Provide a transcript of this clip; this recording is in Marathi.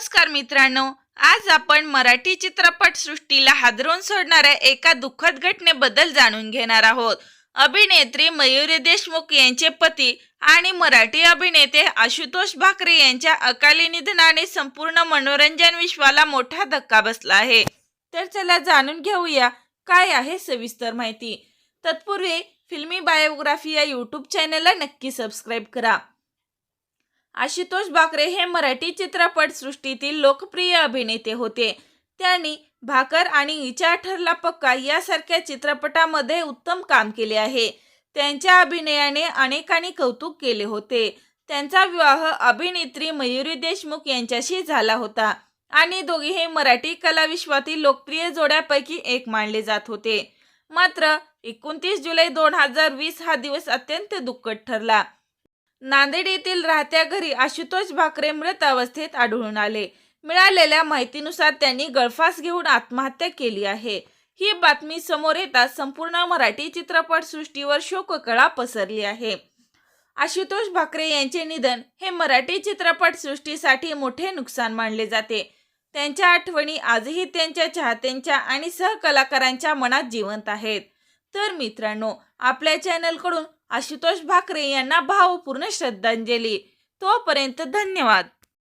नमस्कार मित्रांनो, आज आपण मराठी चित्रपट सृष्टीला हादरवून सोडणाऱ्या एका दुःखद घटनेबद्दल जाणून घेणार आहोत। अभिनेत्री मयुरी देशमुख यांचे पती आणि मराठी अभिनेते आशुतोष भाकरे यांच्या अकाली निधनाने संपूर्ण मनोरंजन विश्वाला मोठा धक्का बसला आहे। तर चला जाणून घेऊया काय आहे सविस्तर माहिती। तत्पूर्वी फिल्मी बायोग्राफी या यूट्यूब चॅनलला नक्की सबस्क्राईब करा। आशुतोष भाकरे हे मराठी चित्रपट सृष्टीतील लोकप्रिय अभिनेते होते। त्यांनी भाकर आणि विचार ठरला पक्का यासारख्या चित्रपटामध्ये उत्तम काम केले आहे। त्यांच्या अभिनयाने अनेकांनी कौतुक केले होते। त्यांचा विवाह अभिनेत्री मयुरी देशमुख यांच्याशी झाला होता आणि दोघेही मराठी कलाविश्वातील लोकप्रिय जोड्यापैकी एक मानले जात होते। मात्र 29 जुलै 2020 हा दिवस अत्यंत दुःखद ठरला। नांदेड येथील राहत्या घरी आशुतोष भाकरे मृत अवस्थेत आढळून आले। मिळालेल्या माहितीनुसार त्यांनी गळफास घेऊन आत्महत्या केली आहे। ही बातमी समोर येताच संपूर्ण मराठी चित्रपट सृष्टीवर शोककळा पसरली आहे। आशुतोष भाकरे यांचे निधन हे मराठी चित्रपट सृष्टीसाठी मोठे नुकसान मानले जाते। त्यांच्या आठवणी आजही त्यांच्या चाहत्यांच्या आणि सहकलाकारांच्या मनात जिवंत आहेत। तर मित्रांनो, आपल्या चॅनलकडून आशुतोष भाकरे यांना भावपूर्ण श्रद्धांजली। तोपर्यंत धन्यवाद।